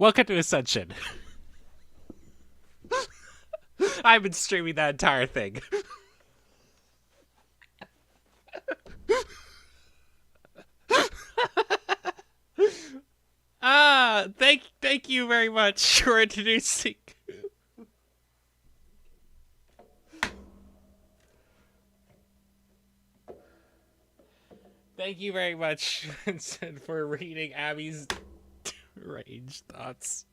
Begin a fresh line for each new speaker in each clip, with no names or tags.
Welcome to Ascension. I've been streaming that entire thing. Thank you very much for introducing. Thank you very much, Vincent, for reading Abby's rage thoughts.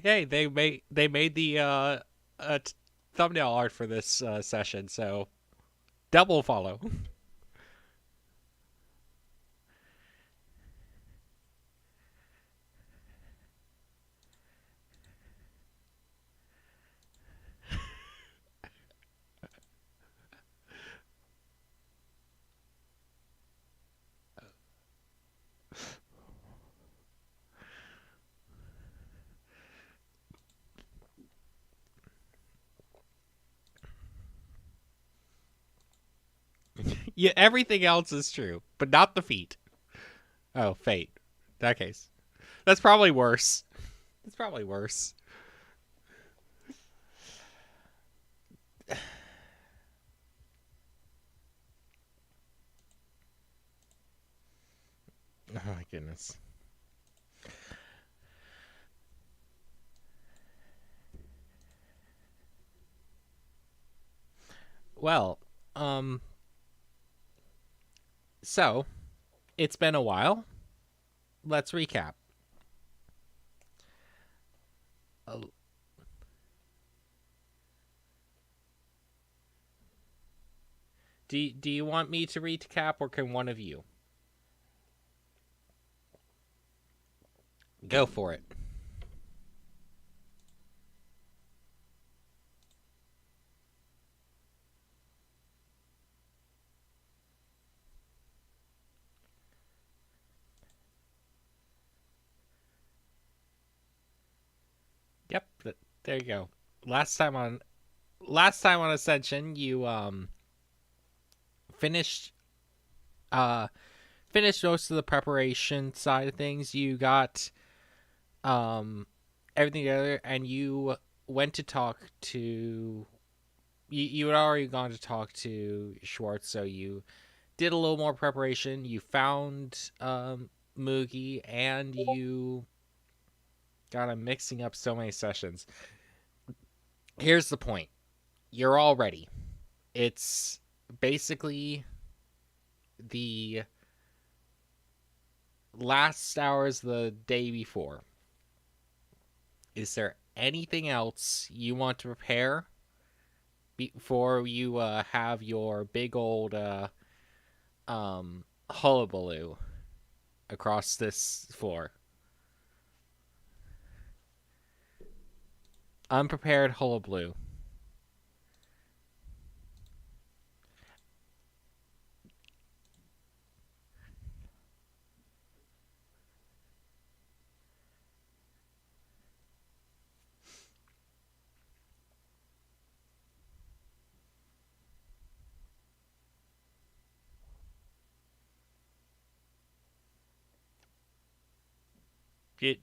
Hey, they made the thumbnail art for this session, so double follow. Yeah, everything else is true, but not the feet. Oh, fate. In that case, that's probably worse. That's probably worse. Oh my goodness. Well, um, so it's been a while. Let's recap. Uh, do you want me to recap, or can one of you go for it? Yep, there you go. Last time on Ascension, you finished uh finished most of the preparation side of things. You got um everything together, and you went to talk to you had already gone to talk to Schwartz, so you did a little more preparation. You found Moogie, and you God, I'm mixing up so many sessions. Here's the point. You're all ready. It's basically the last hours the day before. Is there anything else you want to prepare before you have your big old hullabaloo across this floor? Unprepared hullabaloo. Do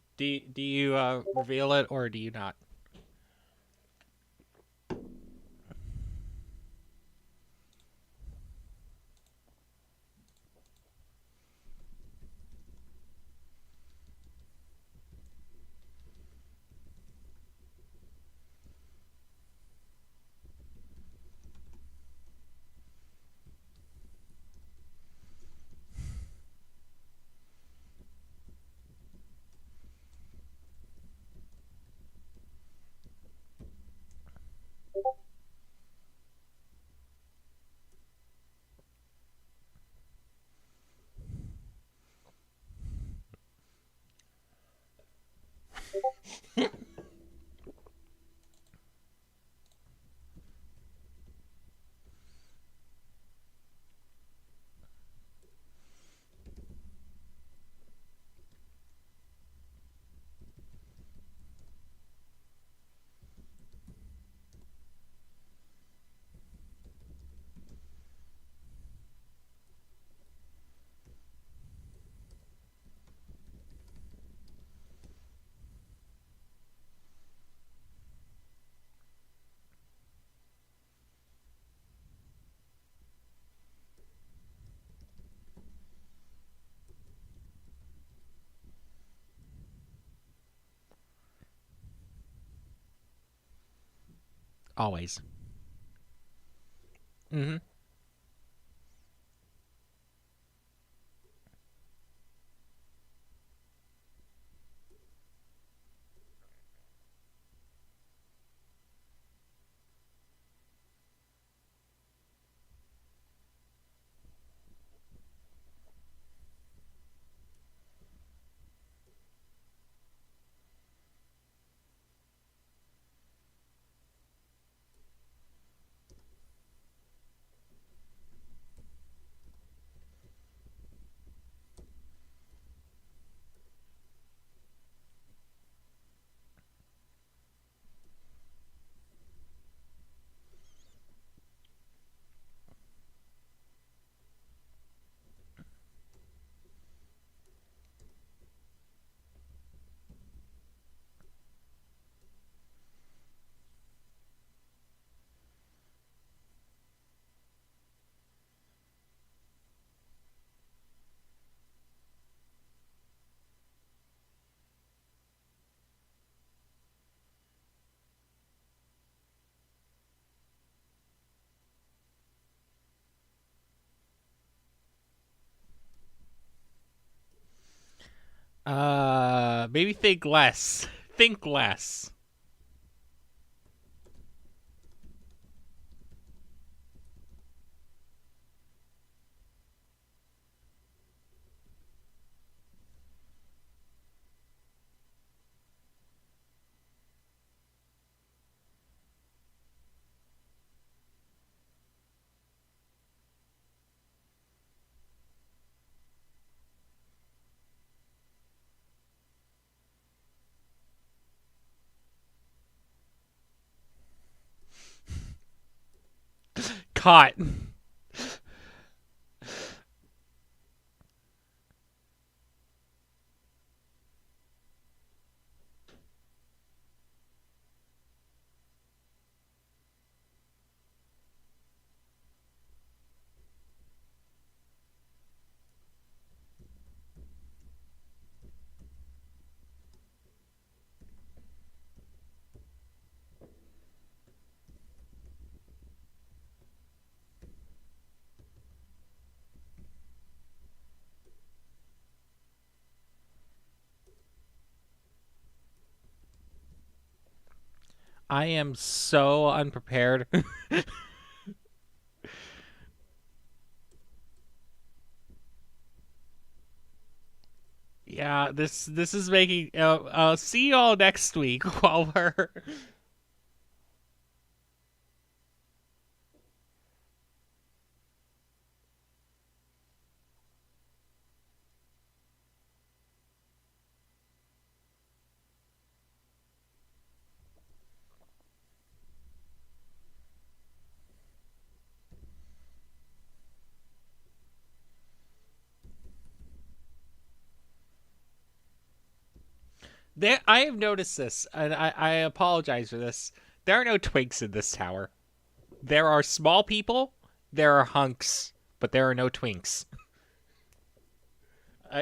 you reveal it, or do you not? Always. Hmm. Maybe think less. Think less. Caught. I am so unprepared. Yeah, this is making. See you all next week while we're. There, I have noticed this, and I apologize for this. There are no twinks in this tower. There are small people. There are hunks, but there are no twinks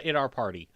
in our party.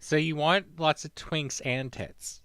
So you want lots of twinks and tits.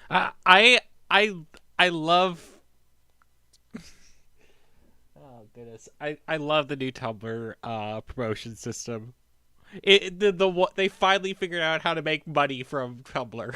Uh, I I I love. Oh goodness, I love the new Tumblr promotion system. What they finally figured out how to make money from Tumblr.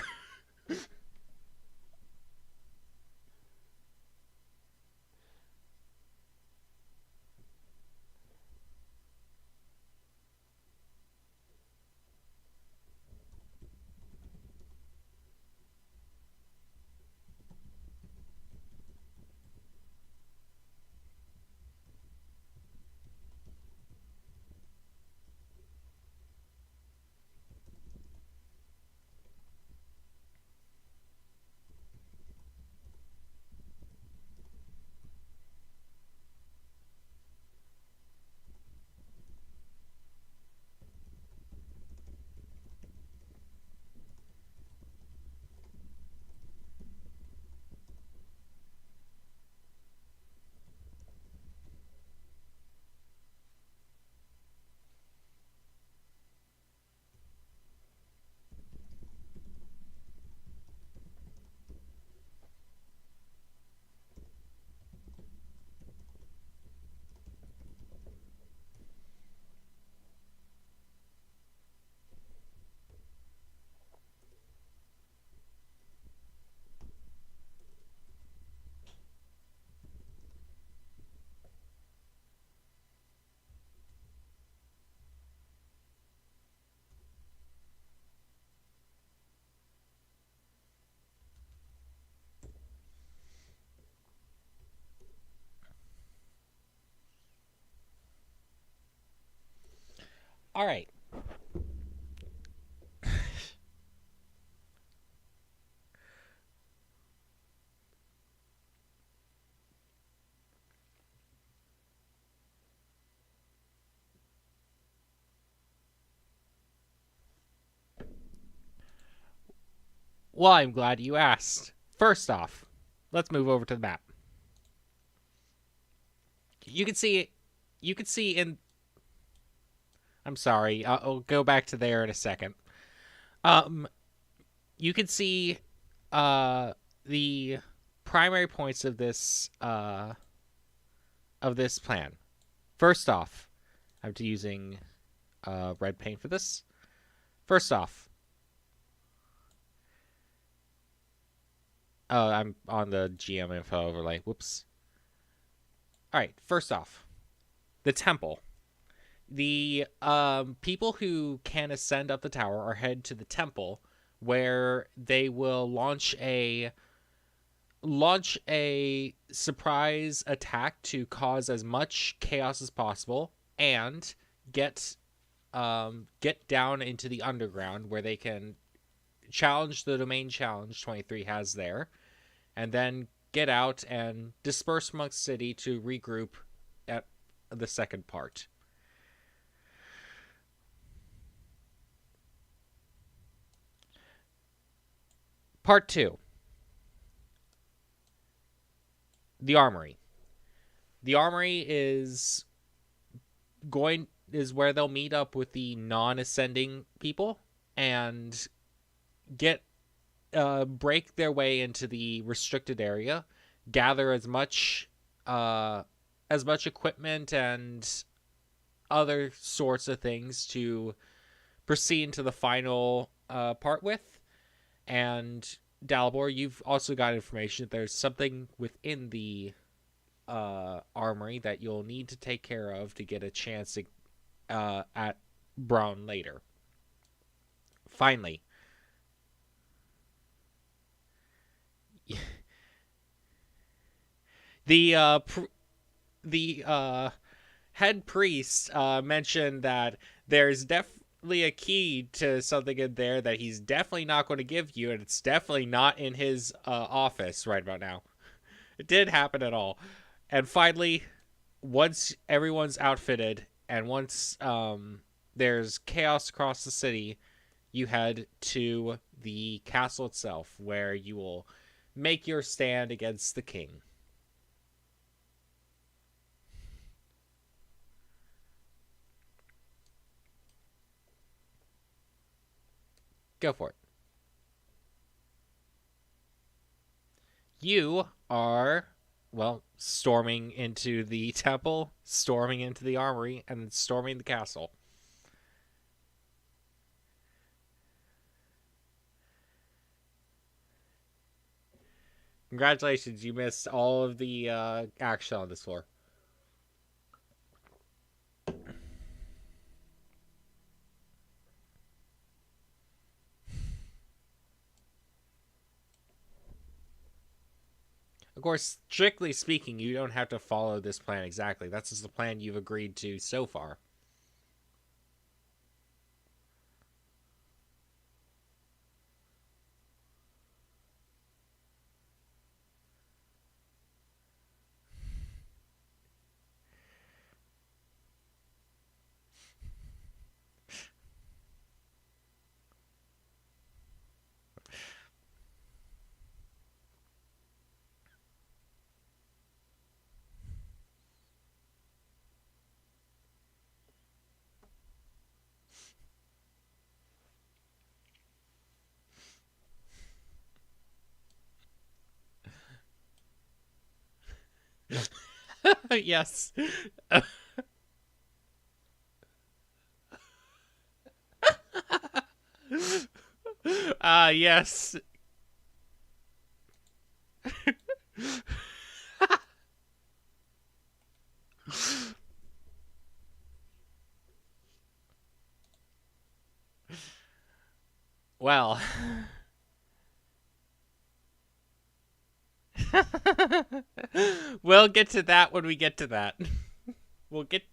All right. Well, I'm glad you asked. First off, let's move over to the map. You can see you can see in. I'm sorry. I'll go back to there in a second. Um, you can see the primary points of this plan. First off, I'm using red paint for this. First off, I'm on the GM info overlay. Whoops. All right. First off, the temple. The people who can ascend up the tower are head to the temple, where they will launch a surprise attack to cause as much chaos as possible and get get down into the underground where they can challenge the domain challenge 23 has there, and then get out and disperse amongst the city to regroup at the second part. Part 2. the armory. The armory is where they'll meet up with the non-ascending people and get break their way into the restricted area, gather uh, as much equipment and other sorts of things to proceed into the final part with. And Dalibor, you've also got information that there's something within the armory that you'll need to take care of to get a chance to at Brown later. Finally, the head priest mentioned that there's definitely a key to something in there that he's definitely not going to give you, and it's definitely not in his office right about now. It did happen at all. And finally, once everyone's outfitted and once there's chaos across the city, you head to the castle itself, where you will make your stand against the king. Go for it. You are, well, storming into the temple, storming into the armory, and then storming the castle. Congratulations, you missed all of the action on this floor. Of course, strictly speaking, you don't have to follow this plan exactly. That's just the plan you've agreed to so far. Yes. Yes. Well. We'll get to that when we get to that. We'll get.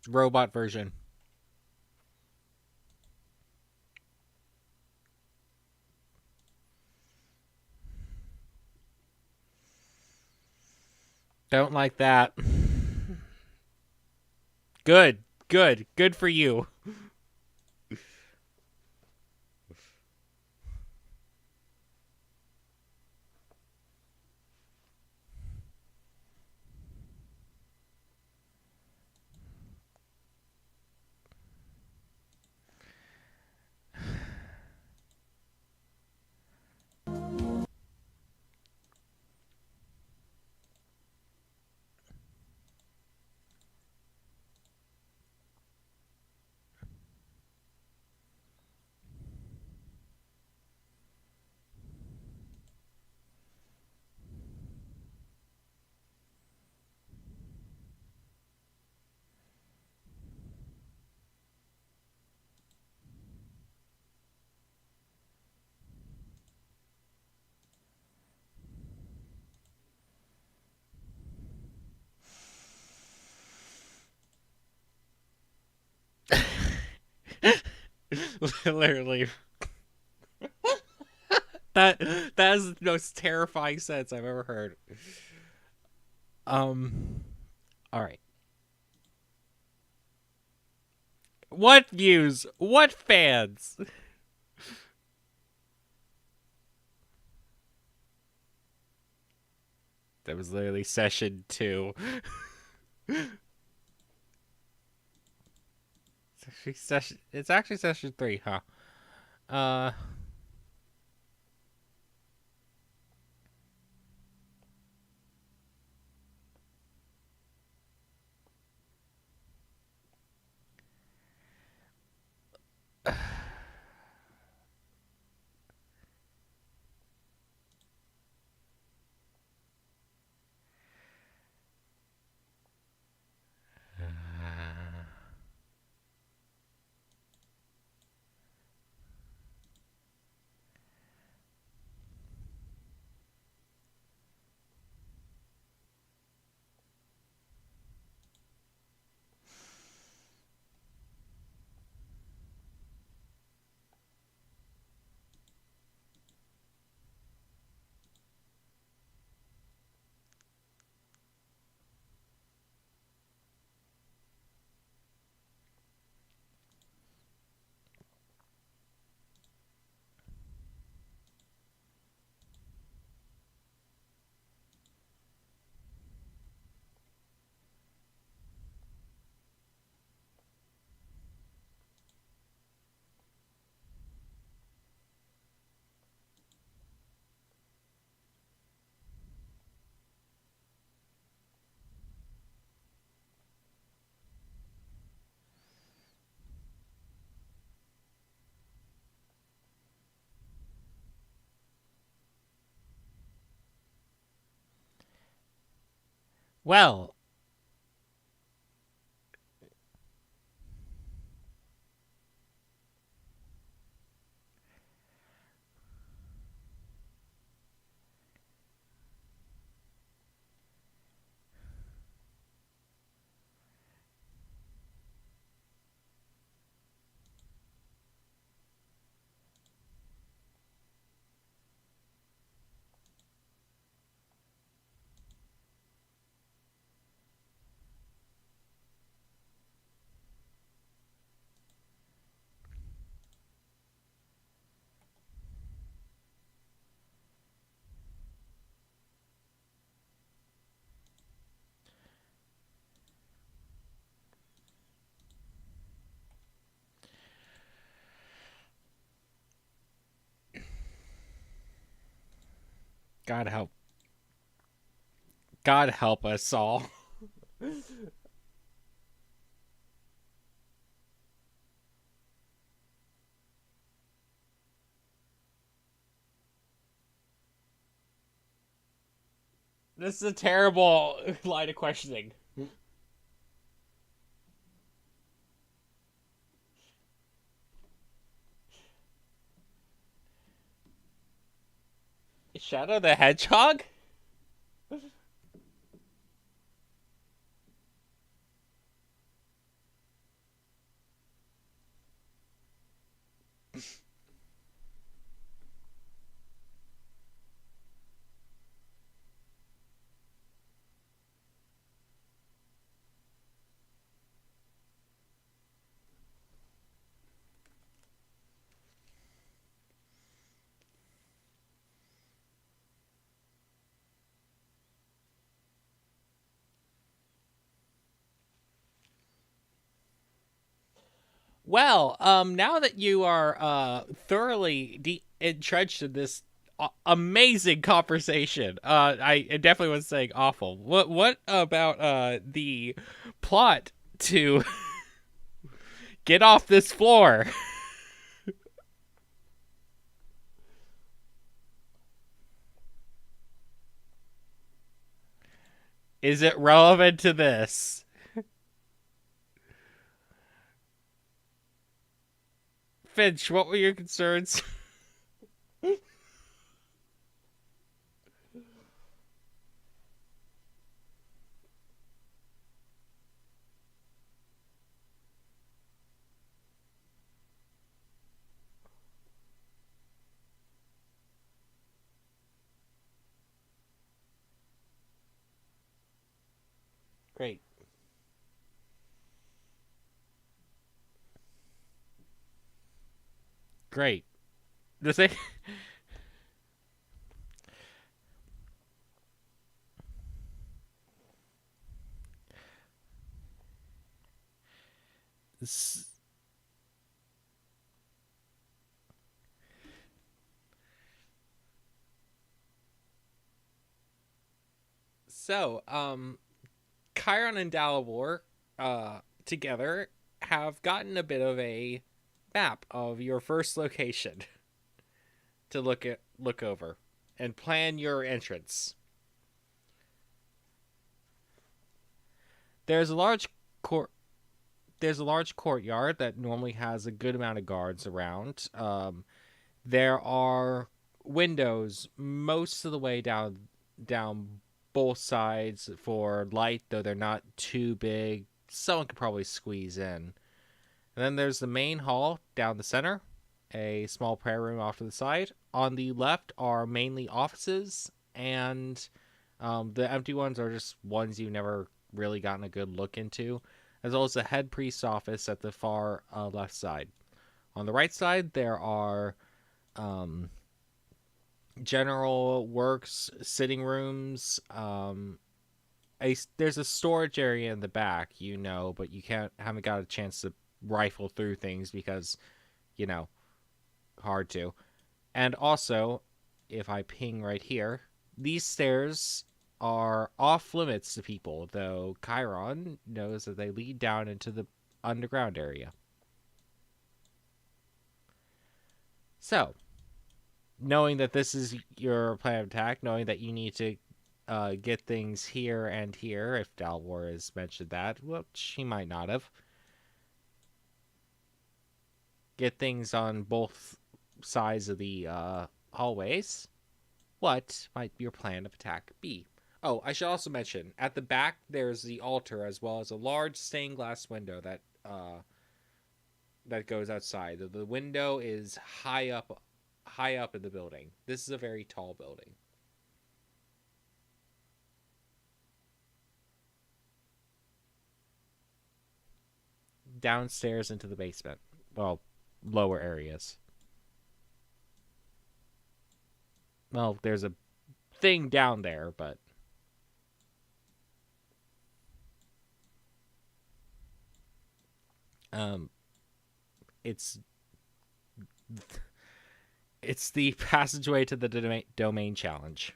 Robot version. Don't like that. Good. Good. Good for you. Literally, that that is the most terrifying sentence I've ever heard. Um. All right. What views? What fans? That was literally session 2. It's actually session 3, huh? Uh. Well, God help. God help us all. This is a terrible line of questioning. Shadow the Hedgehog? Well, now that you are thoroughly entrenched in this amazing conversation, I definitely was saying awful. What about the plot to get off this floor? Is it relevant to this? Finch, what were your concerns? Great. The thing. So, Chiron and Dalibor, together have gotten a bit of a map of your first location to look over and plan your entrance. There's a large court. There's a large courtyard that normally has a good amount of guards around. There are windows most of the way down both sides for light, though they're not too big. Someone could probably squeeze in. And then there's the main hall down the center, a small prayer room off to the side. On the left are mainly offices, and the empty ones are just ones you've never really gotten a good look into, as well as the head priest's office at the far left side. On the right side, there are general works, sitting rooms. There's a storage area in the back, but you haven't got a chance to rifle through things because, hard to. And also, if I ping right here, these stairs are off limits to people, though Chiron knows that they lead down into the underground area. So, knowing that this is your plan of attack, knowing that you need to get things here and here, if Dalwar has mentioned that, well, she might not have. Get things on both sides of the hallways. What might your plan of attack be? Oh, I should also mention, at the back there's the altar as well as a large stained glass window that goes outside. The window is high up in the building. This is a very tall building. Downstairs into the basement. Well, lower areas. Well, there's a thing down there, but it's the passageway to the domain challenge.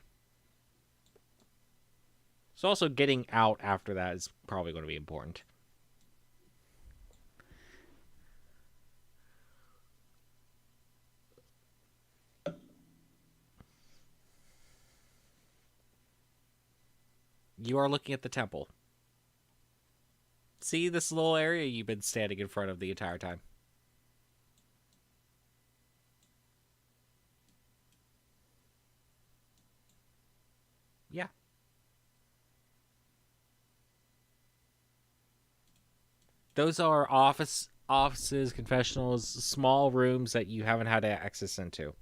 So also getting out after that is probably going to be important. You are looking at the temple. See this little area you've been standing in front of the entire time? Yeah. Those are offices, confessionals, small rooms that you haven't had access into.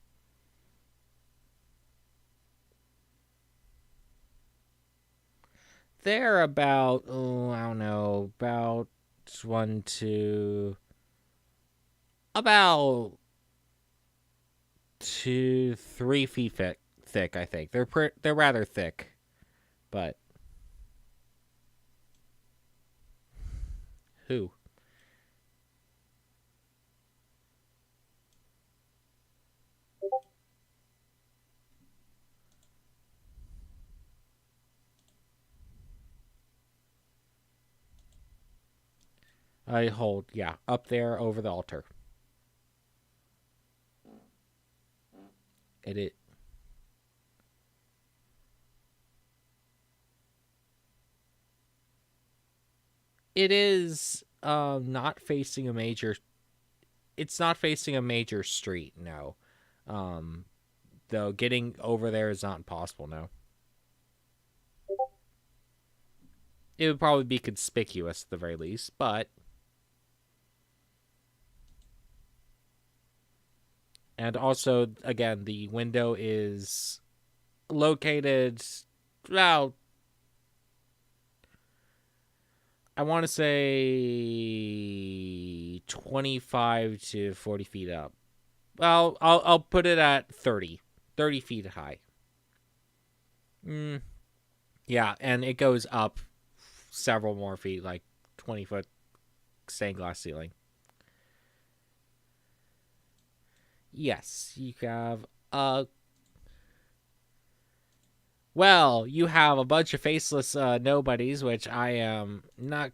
They're about, I don't know, about 2-3 feet thick. I think they're rather thick, but who? I hold, yeah, up there over the altar. It is not facing a major. It's not facing a major street. No, though getting over there is not possible. No, it would probably be conspicuous at the very least, but. And also, again, the window is located about, I want to say 25 to 40 feet up. Well, I'll put it at 30 feet high. Mm, yeah, and it goes up several more feet, like 20-foot stained glass ceiling. Yes, you have well, you have a bunch of faceless nobodies, which I am not.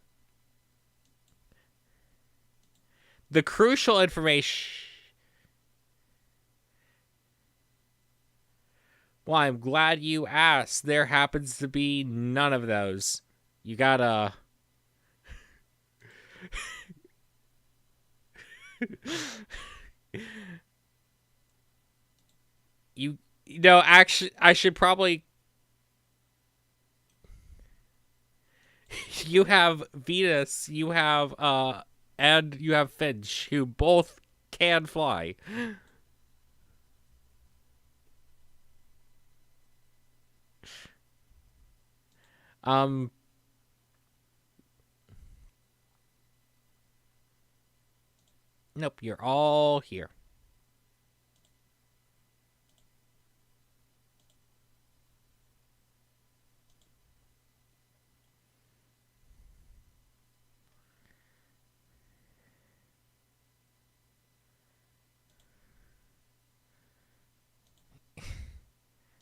The crucial information. Well, I'm glad you asked. There happens to be none of those. You gotta. You know, actually, I should probably. You have Venus, and you have Finch, who both can fly. Um, nope, you're all here.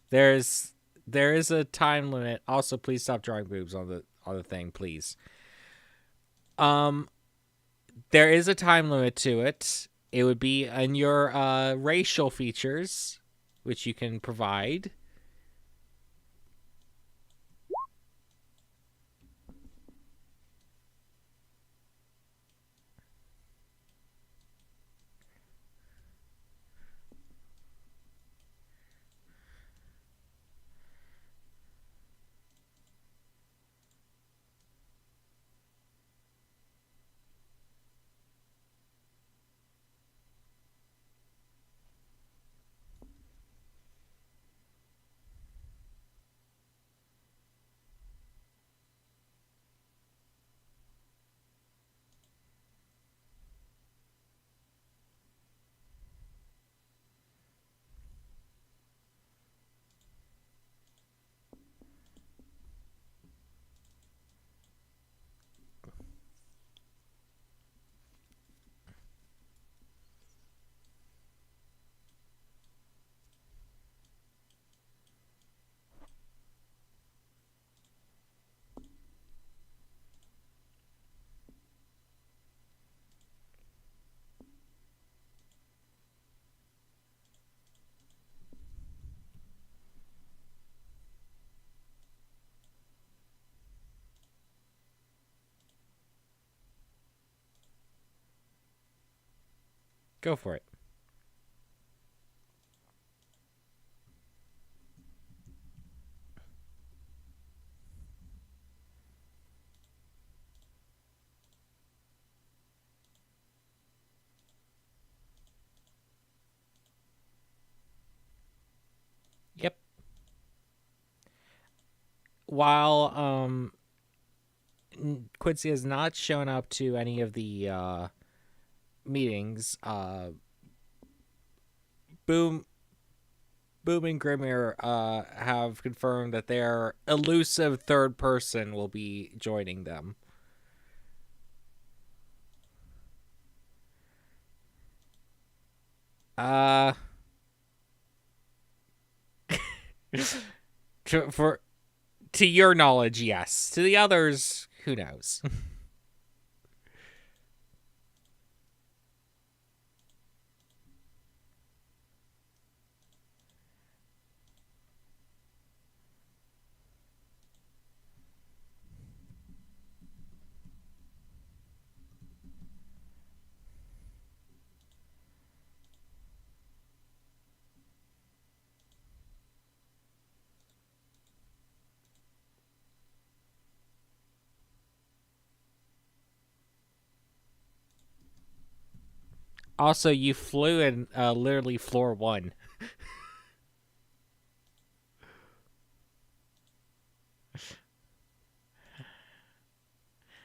There's there is a time limit. Also, please stop drawing boobs on the thing, please. Um, there is a time limit to it. It would be in your racial features, which you can provide. Go for it. Yep. While Quincy has not shown up to any of the meetings, Boom Boom and Grimmer have confirmed that their elusive third person will be joining them. Uh, for to your knowledge, yes. To the others, who knows? Also, you flew in literally floor one.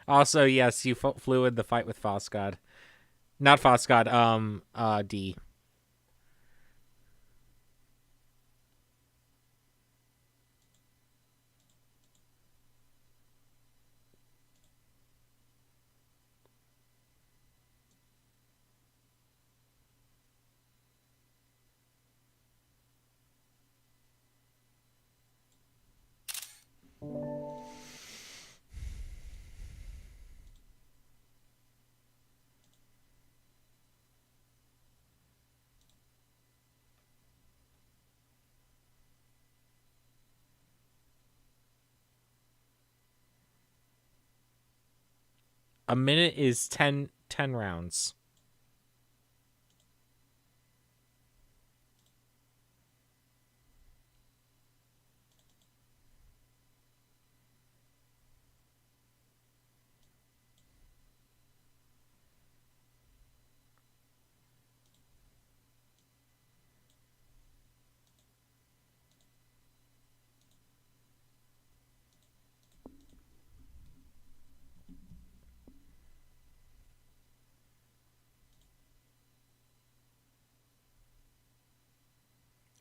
Also, yes, you flew in the fight with Fosgod. Not Fosgod, D. A minute is 10 rounds.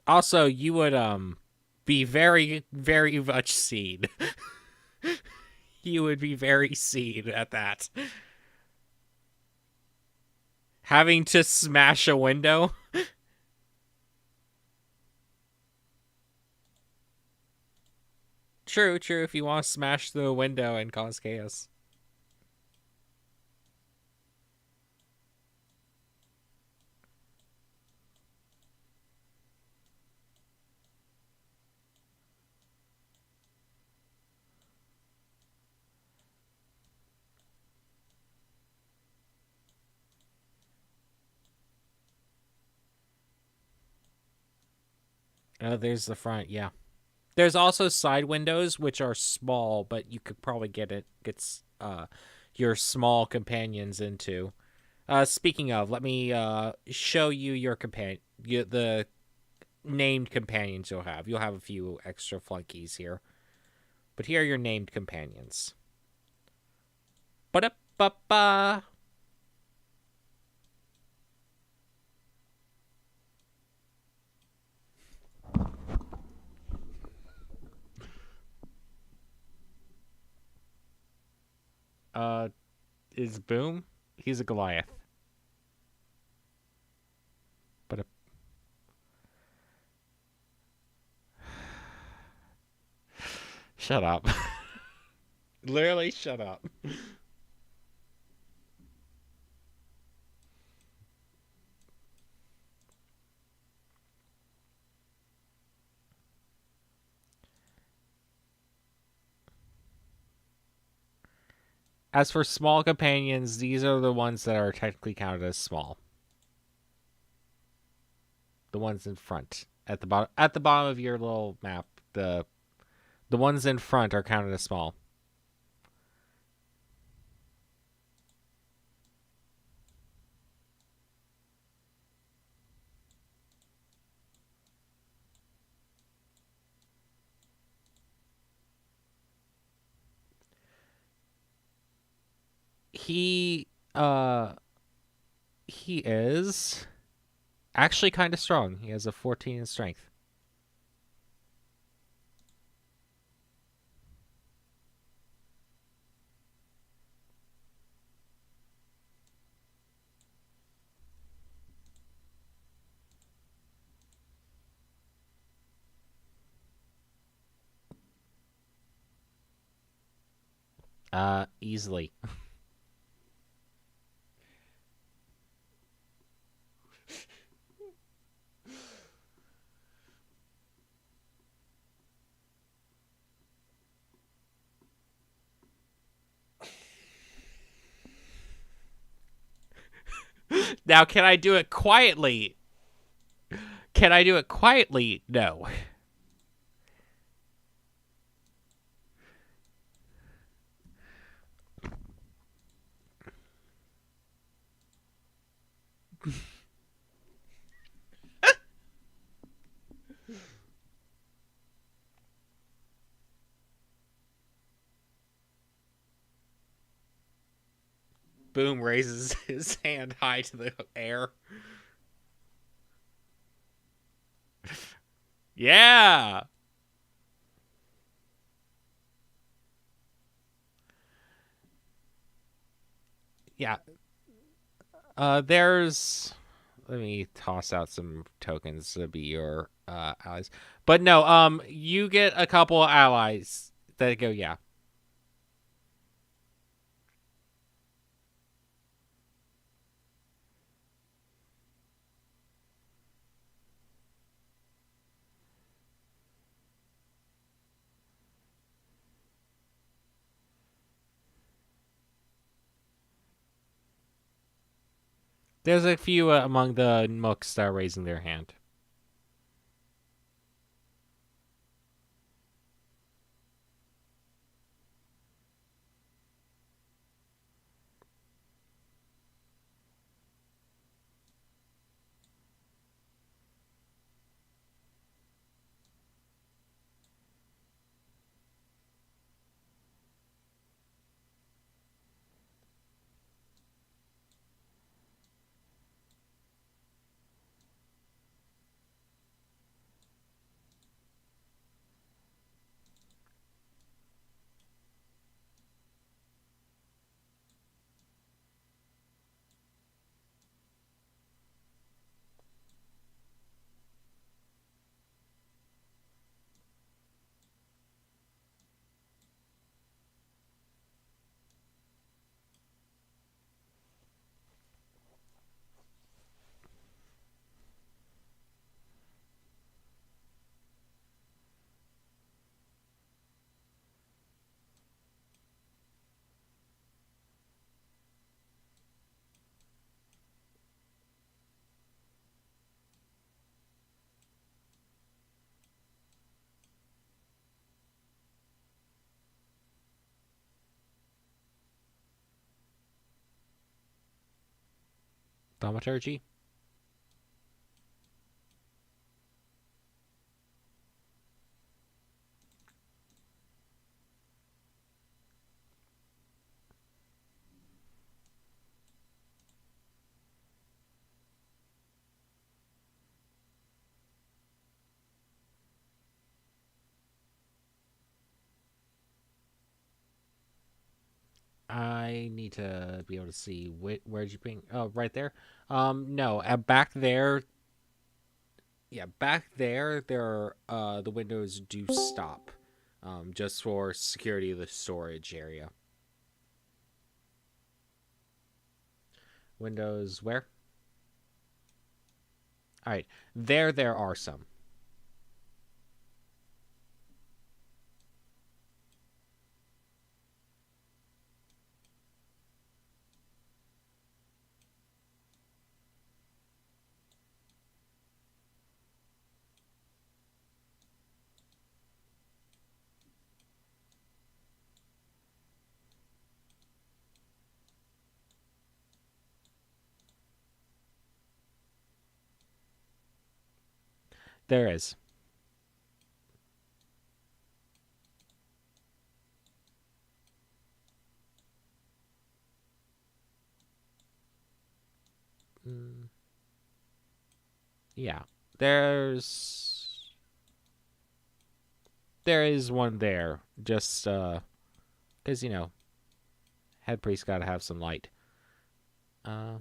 Also, you would be very, very much seen. You would be very seen at that. Having to smash a window. True, true. If you want to smash the window and cause chaos. There's the front, yeah. There's also side windows which are small, but you could probably get your small companions into. Speaking of, let me show you your the named companions you'll have. You'll have a few extra flunkies here, but here are your named companions. Ba-da-ba-ba. Uh, is Boom? He's a Goliath. But shut up. Literally, shut up. As for small companions, these are the ones that are technically counted as small. The ones in front at the bottom of your little map. The ones in front are counted as small. He uh he is actually kind of strong. He has a 14 in strength. Easily. Now, can I do it quietly? Can I do it quietly? No. Boom raises his hand high to the air. Yeah. Yeah. There's. Let me toss out some tokens to be your allies. But no, you get a couple of allies that go, yeah. There's a few among the mooks that are raising their hand. Thaumaturgy? I need to be able to see where'd you bring. Oh, right there. No, back there. Yeah, back there. The windows do stop, just for security of the storage area. Windows where? All right, there are some. There is. Mm, yeah, there's there is one there. Just because head priest got to have some light. Uh,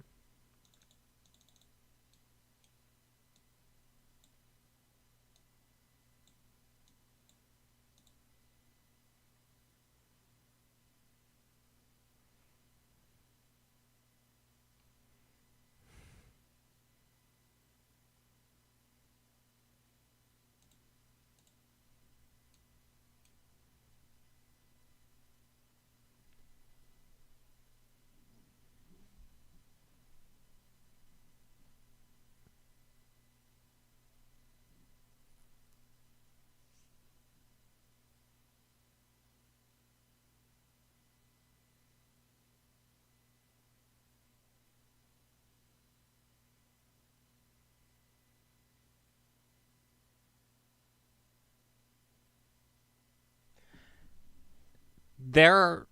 there.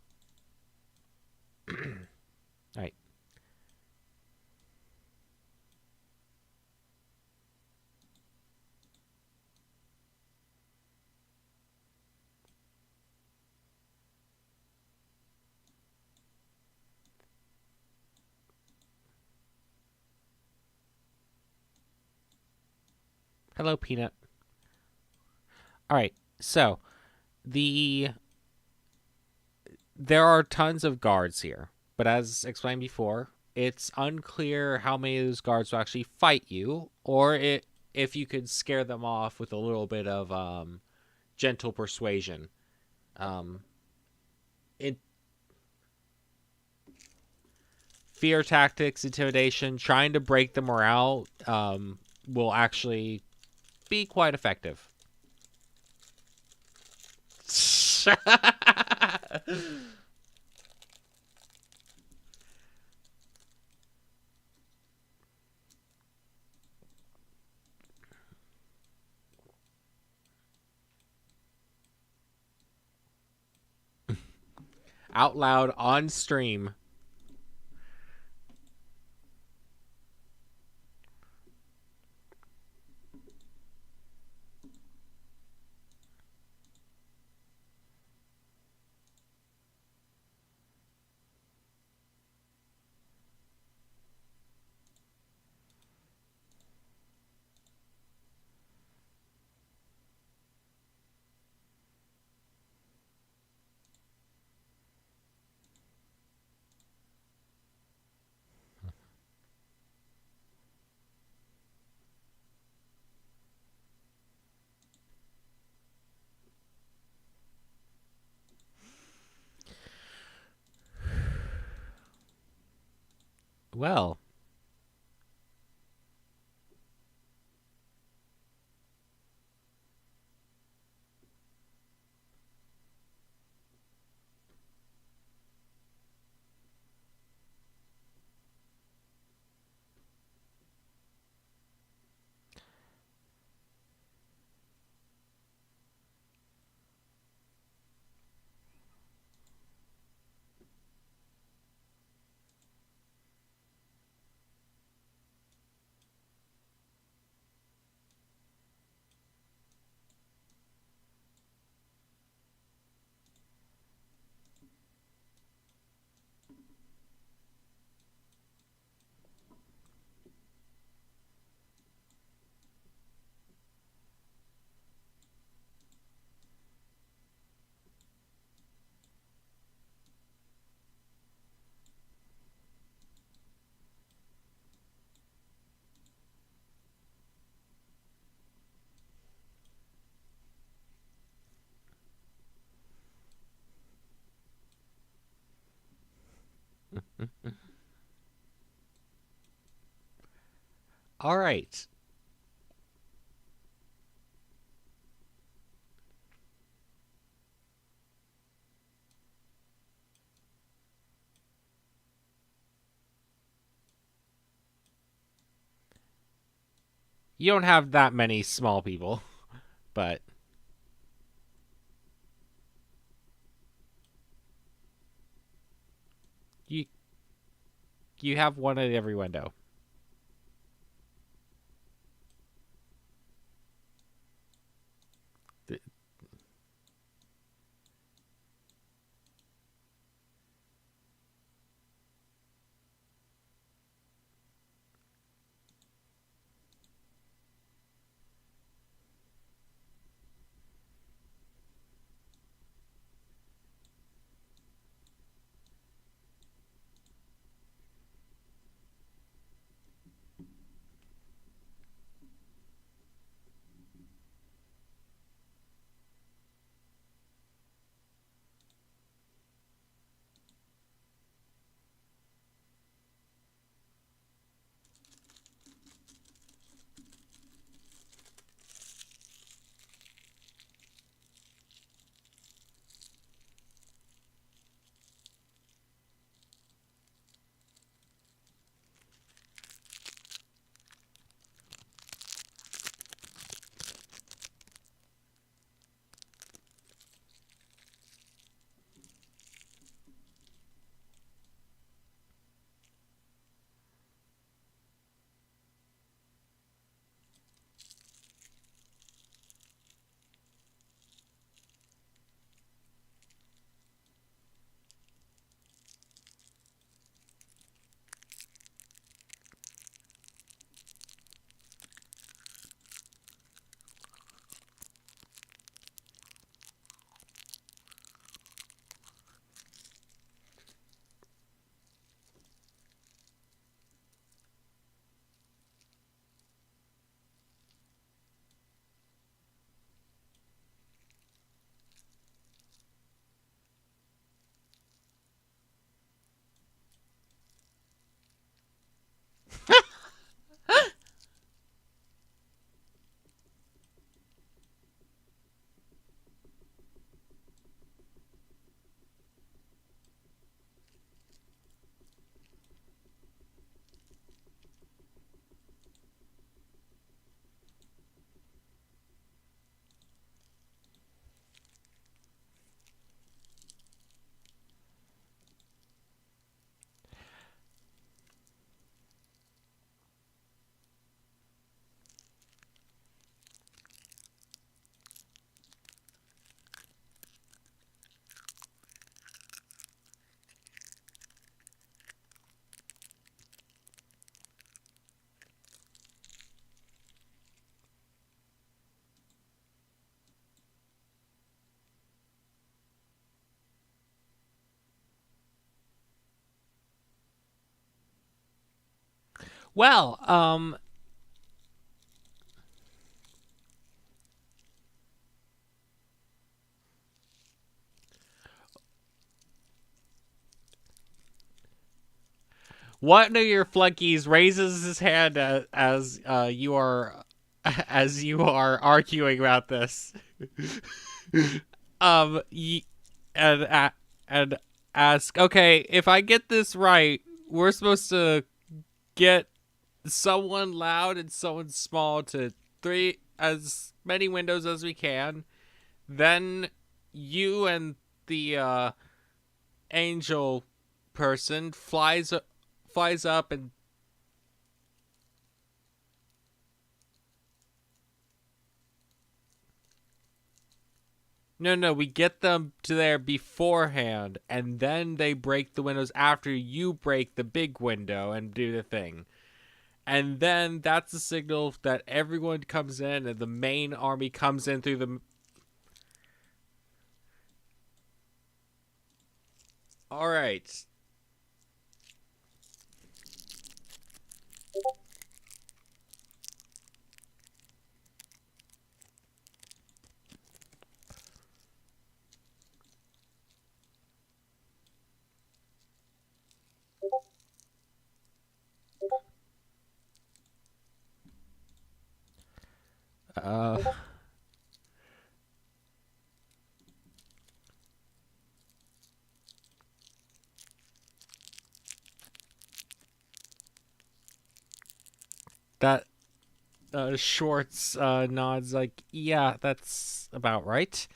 All right. Hello, Peanut. All right. So the there are tons of guards here, but as explained before, it's unclear how many of those guards will actually fight you, or if you could scare them off with a little bit of gentle persuasion. Um, it fear tactics, intimidation, trying to break the morale will actually be quite effective. Out loud on stream. Well, all right. You don't have that many small people, but you you have one at every window. Well, one of your flunkies raises his hand as you are as you are arguing about this. Y- and ask, okay, if I get this right, we're supposed to get someone loud and someone small to three as many windows as we can. Then you and the angel person flies up and no, we get them to there beforehand, and then they break the windows after you break the big window and do the thing. And then that's the signal that everyone comes in and the main army comes in through the. All right. Uh, that Schwartz nods like, yeah, that's about right.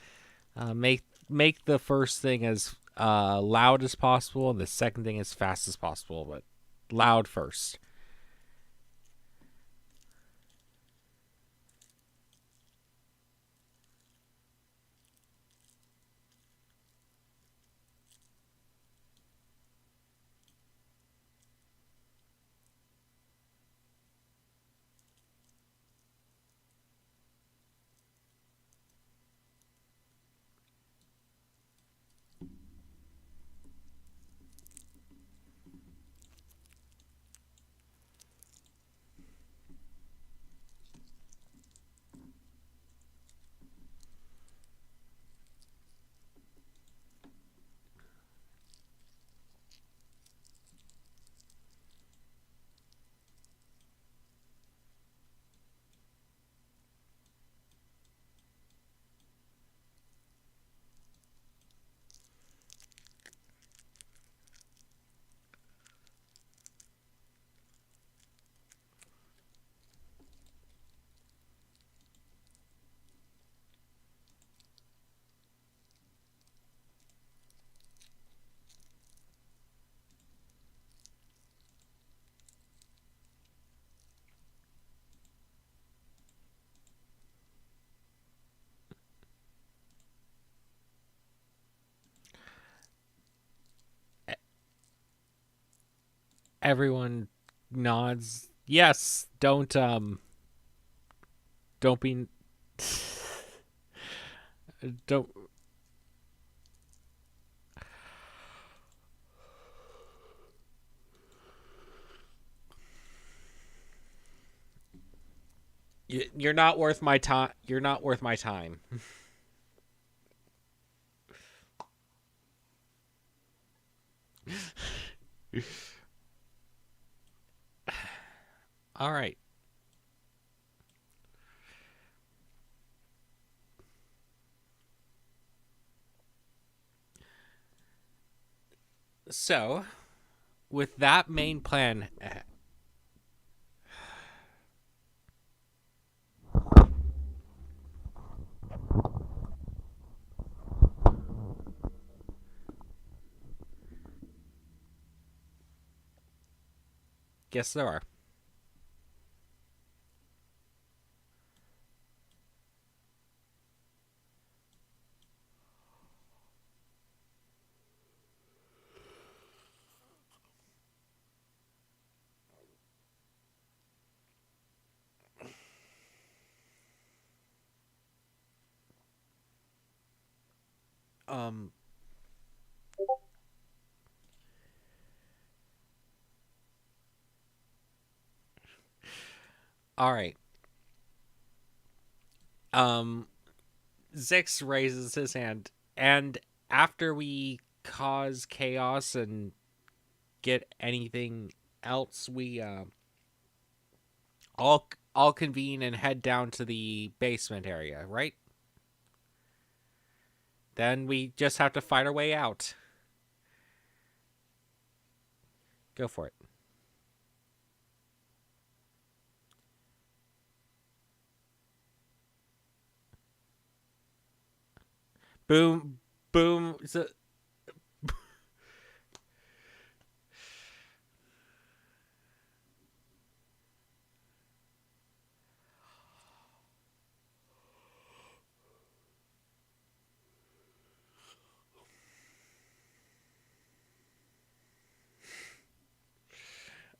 Make the first thing as loud as possible, and the second thing as fast as possible, but loud first. Everyone nods. Yes, don't be don't you're not worth my time. You're not worth my time. All right. So, with that main plan, guess there are. Um, All right. Um, Zix raises his hand, and after we cause chaos and get anything else, we all convene and head down to the basement area, right? Then we just have to fight our way out. Go for it. Boom, boom.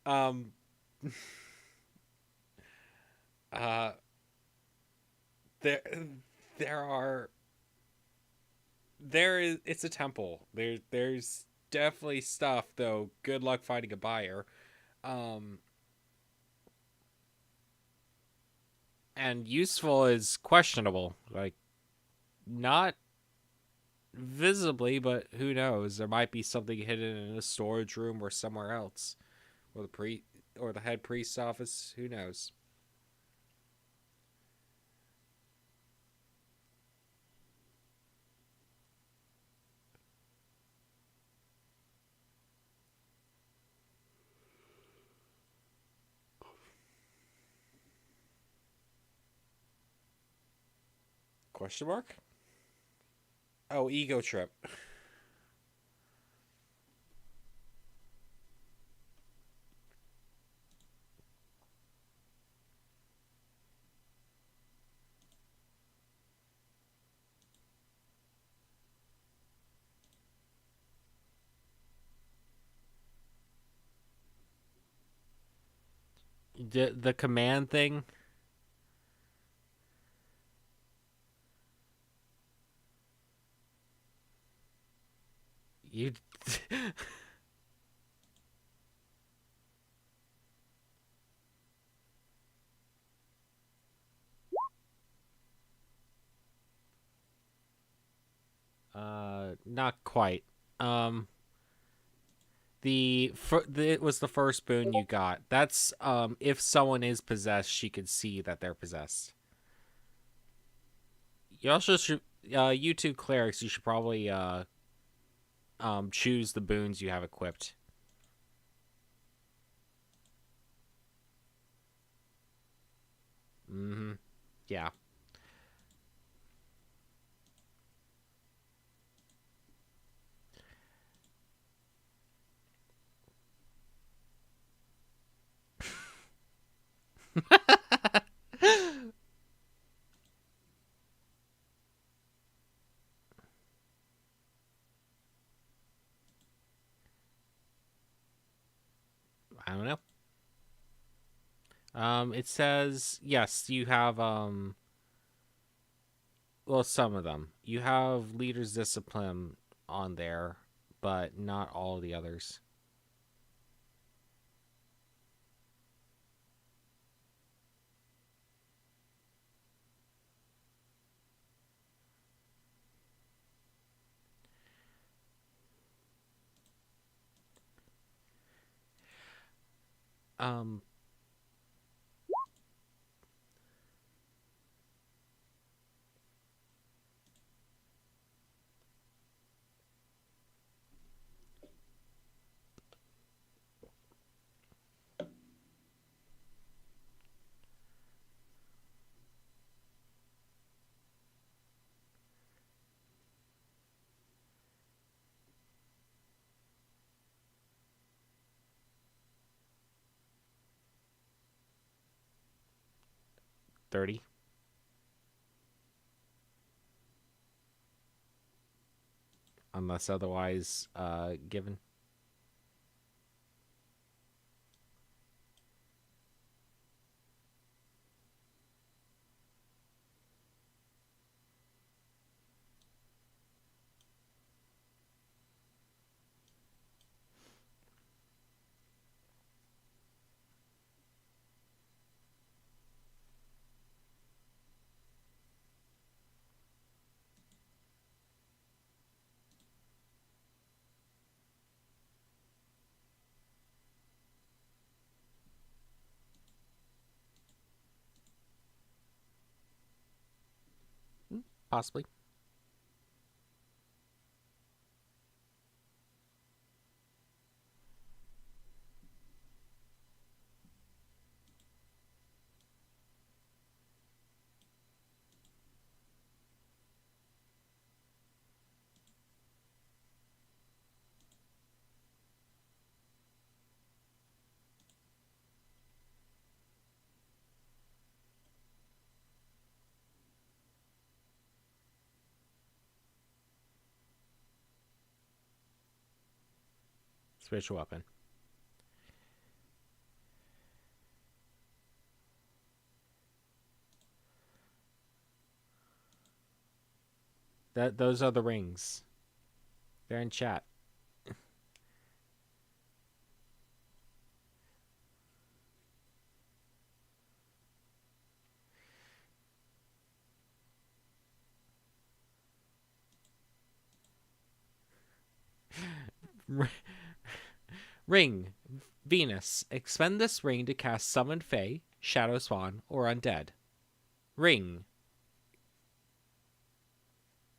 Um, uh, there, there are there is it's a temple. There's definitely stuff though. Good luck fighting a buyer. Um, and useful is questionable. Like not visibly, but who knows? There might be something hidden in a storage room or somewhere else, or the head priest's office. Who knows? Question mark? Oh, ego trip. The command thing. You. Not quite. Um, it was the first boon you got. That's if someone is possessed, she could see that they're possessed. You also should you two clerics. You should probably choose the boons you have equipped. Mm-hmm. Yeah. I don't know. It says yes. You have well, some of them. You have leader's discipline on there, but not all the others. Um, 30. Unless otherwise given. Possibly. Spiritual weapon. Those are the rings. They're in chat. Ring. Venus. Expend this ring to cast Summon Fae, Shadow Spawn, or Undead. Ring.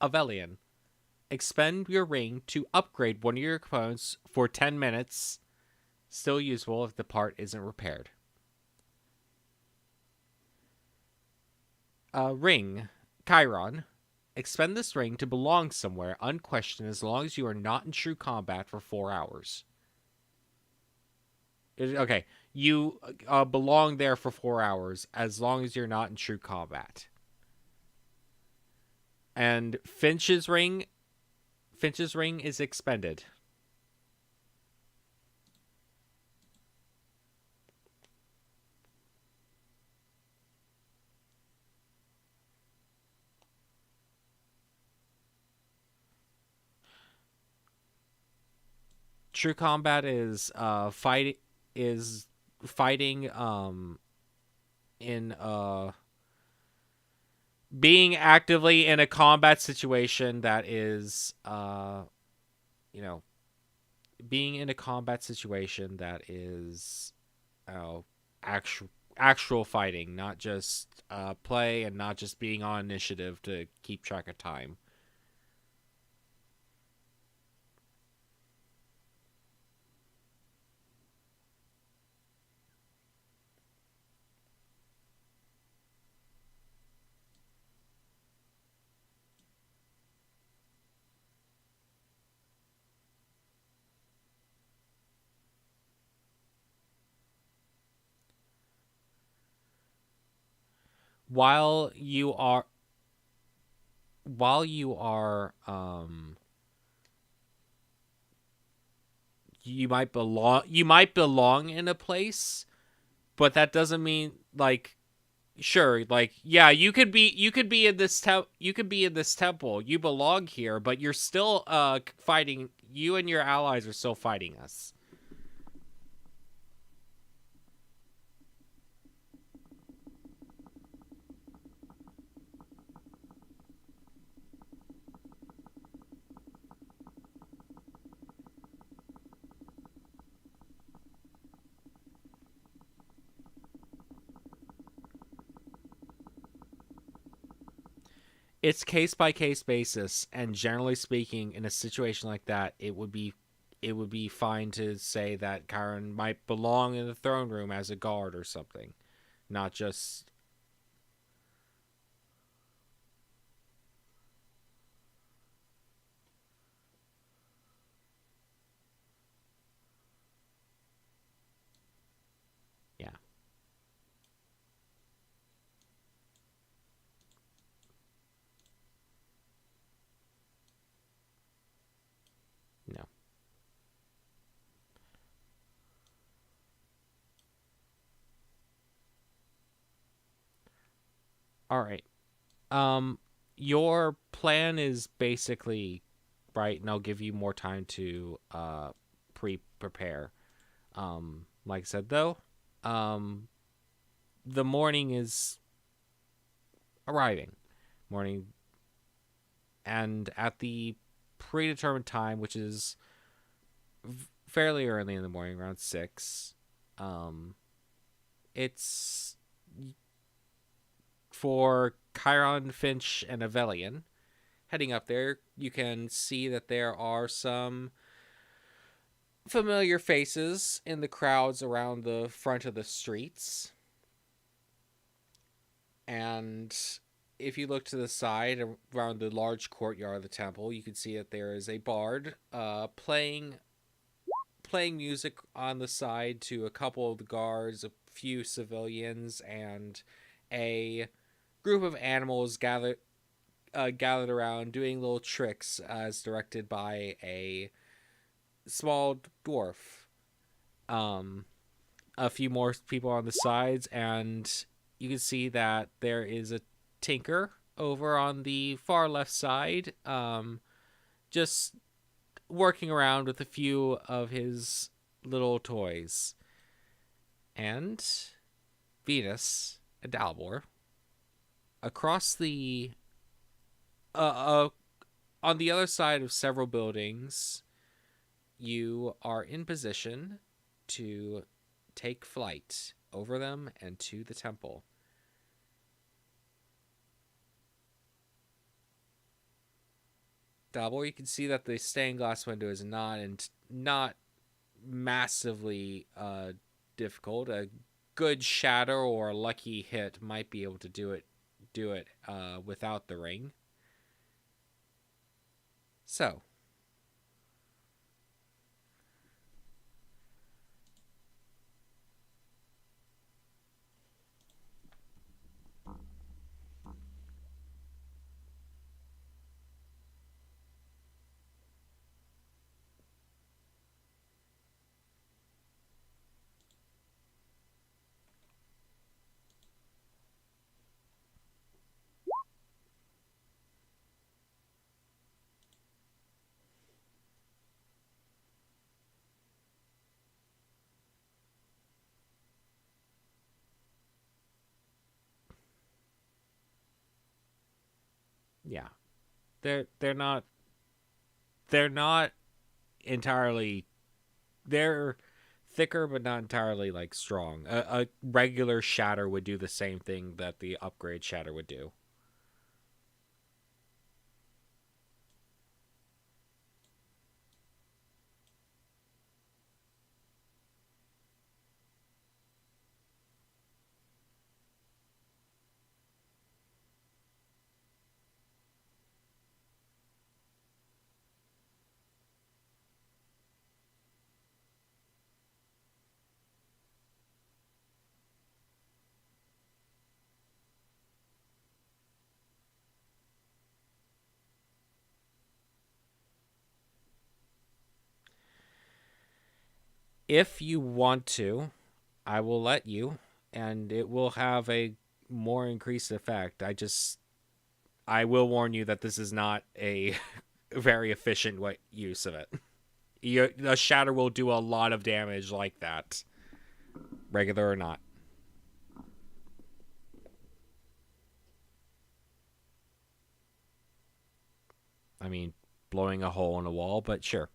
Avelian. Expend your ring to upgrade one of your components for 10 minutes. Still usable if the part isn't repaired. Ring. Chiron. Expend this ring to belong somewhere unquestioned as long as you are not in true combat for 4 hours. Okay, you belong there for 4 hours as long as you're not in true combat. And Finch's ring is expended. True combat is fighting in being actively in a combat situation that is you know, being in a combat situation that is actual fighting, not just play and not just being on initiative to keep track of time. While you are you might belong in a place, but that doesn't mean like sure, like yeah, you could be in this you could be in this temple. You belong here, but you're still fighting. You and your allies are still fighting us. It's case by case basis, and generally speaking, in a situation like that, it would be fine to say that Karen might belong in the throne room as a guard or something, not just yeah. No. All right. Your plan is basically right, and I'll give you more time to prepare. Like I said though, um, the morning is arriving. Morning, and at the predetermined time, which is fairly early in the morning, around 6. Um, it's for Chiron, Finch, and Avelian. Heading up there, you can see that there are some familiar faces in the crowds around the front of the streets. And if you look to the side around the large courtyard of the temple, you can see that there is a bard playing music on the side to a couple of the guards, a few civilians, and a group of animals gathered around doing little tricks as directed by a small dwarf. Um, a few more people on the sides, and you can see that there is a tinker over on the far left side, just working around with a few of his little toys. And Venus and Dalbor, across the on the other side of several buildings, you are in position to take flight over them and to the temple. Dalbor, you can see that the stained glass window is not massively difficult. A good shatter or a lucky hit might be able to do it without the ring. So, yeah. They're not entirely, they're thicker but not entirely like strong. A regular shatter would do the same thing that the upgrade shatter would do. If you want to, I will let you, and it will have a more increased effect. I will warn you that this is not a very efficient use of it. The shatter will do a lot of damage like that, regular or not. I mean, blowing a hole in a wall, but sure.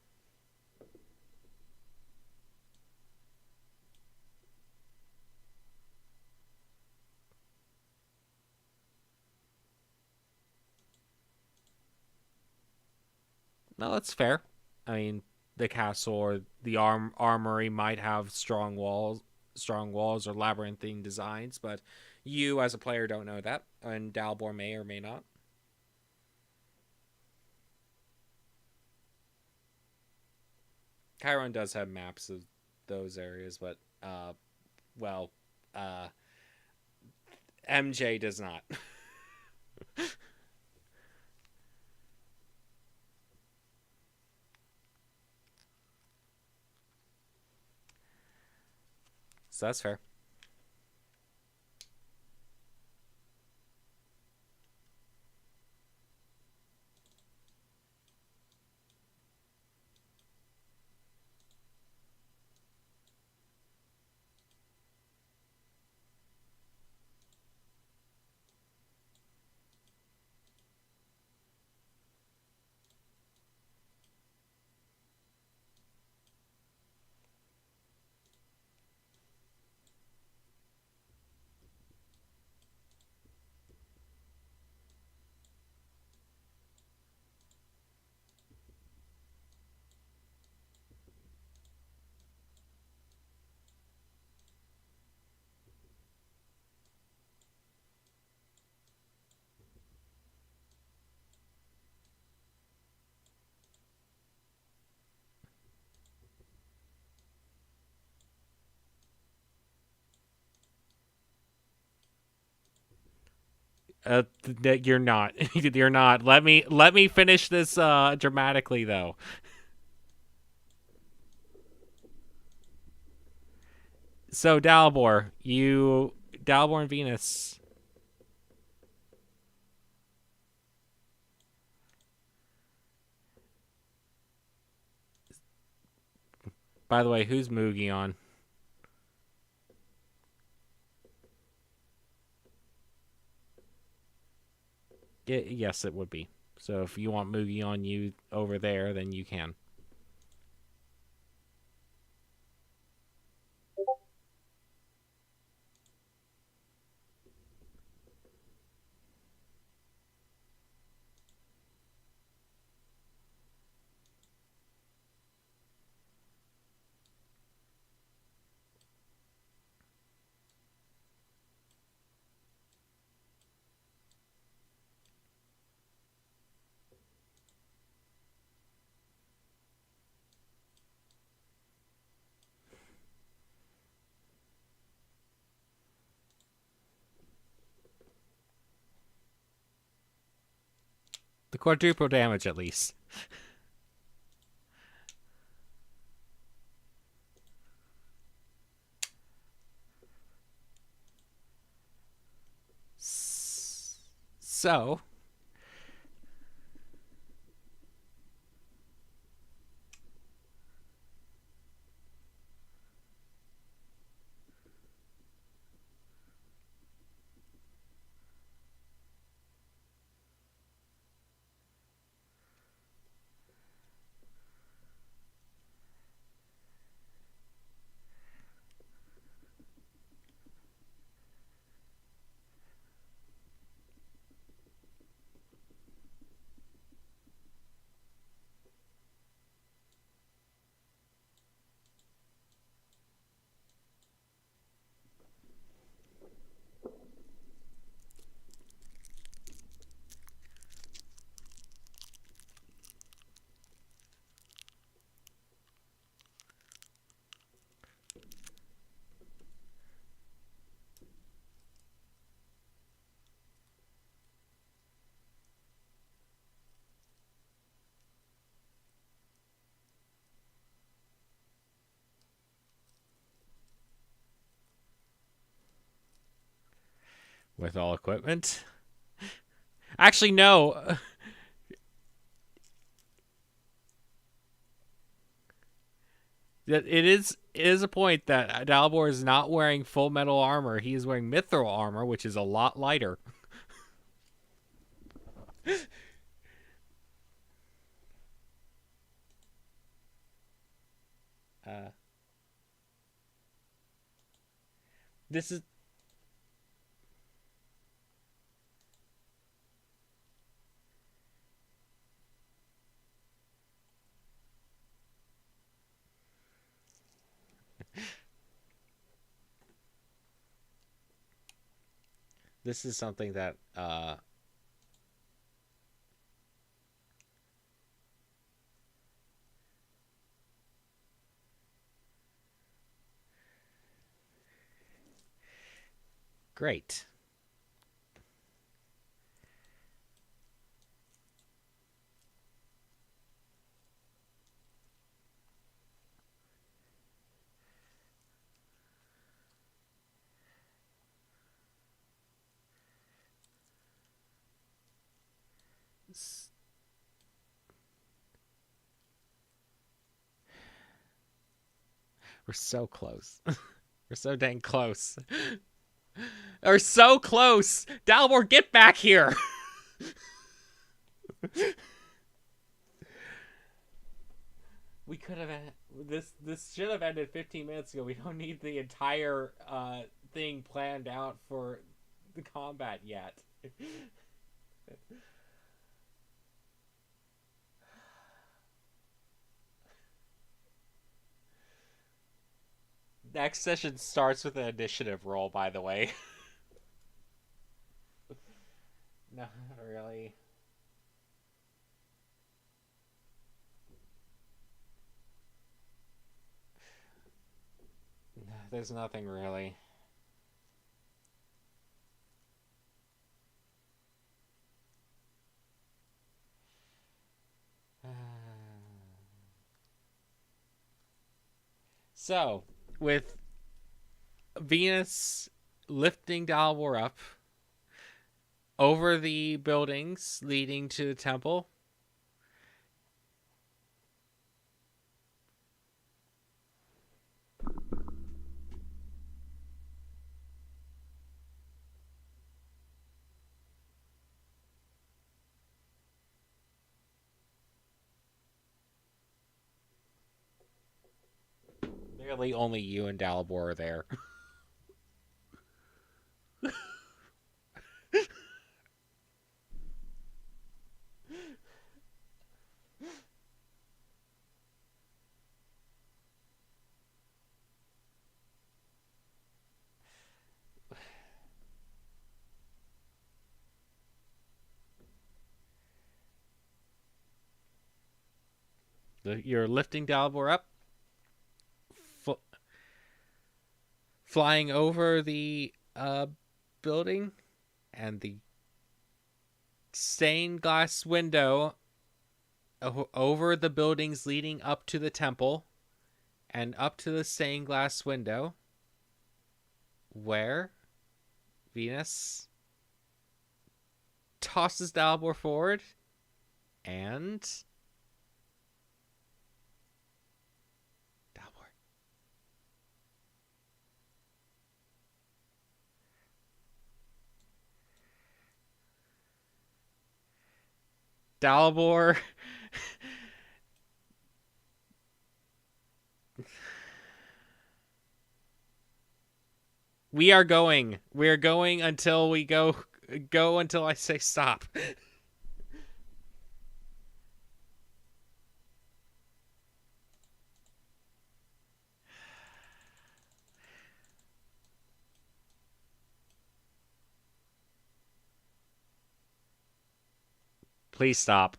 No, that's fair. I mean, the castle or the armory might have strong walls or labyrinthine designs, but you as a player don't know that, and Dalbor may or may not. Chiron does have maps of those areas, but well, uh, MJ does not. So that's fair. You're not. You're not. Let me finish this dramatically though. So Dalibor and Venus. By the way, who's Moogie on? Yes, it would be. So if you want Moogie on you over there, then you can. The quadruple damage, at least. So, with all equipment. Actually, no. It is a point that Dalibor is not wearing full metal armor. He is wearing mithril armor, which is a lot lighter. Uh, this is this is something that great. We're so close. We're so dang close. We're so close. Dalibor, get back here. We could have this should have ended 15 minutes ago. We don't need the entire thing planned out for the combat yet. Next session starts with an initiative roll, by the way. No, not really. There's nothing really. So, with Venus lifting Dalibor up over the buildings leading to the temple, literally only you and Dalibor are there. You're lifting Dalibor up, fl- flying over the building, and the stained glass window over the buildings leading up to the temple and up to the stained glass window where Venus tosses Dalibor forward and Dalibor. Dalibor We are going. We are going until we go until I say stop. Please stop.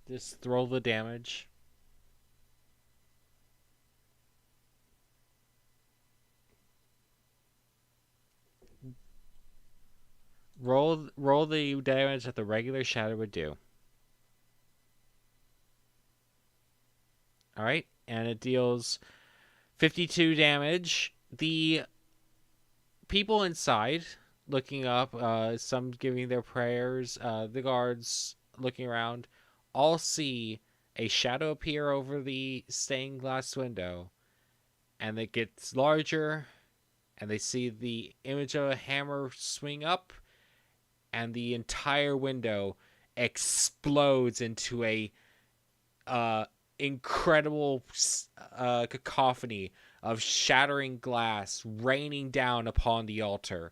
Just throw the damage. Roll the damage that the regular shatter would do. All right, and it deals 52 damage. The people inside looking up, some giving their prayers, the guards looking around, all see a shadow appear over the stained glass window, and it gets larger, and they see the image of a hammer swing up, and the entire window explodes into a incredible cacophony of shattering glass raining down upon the altar.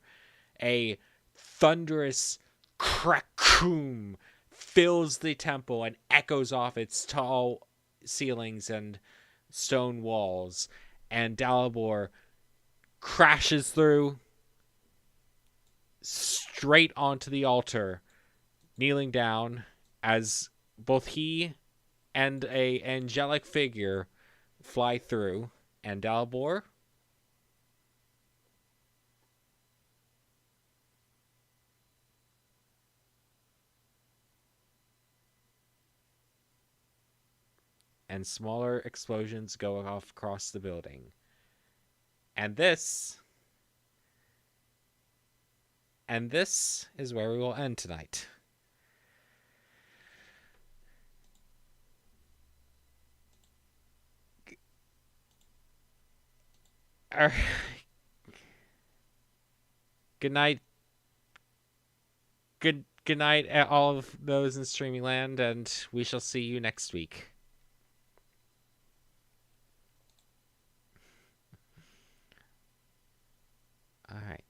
A thunderous crackcoom fills the temple and echoes off its tall ceilings and stone walls, and Dalibor crashes through straight onto the altar, kneeling down as both he and a angelic figure fly through. And Dalibor, and smaller explosions go off across the building. And this And this is where we will end tonight. Good night. Good night at all of those in streaming land, and we shall see you next week. All right.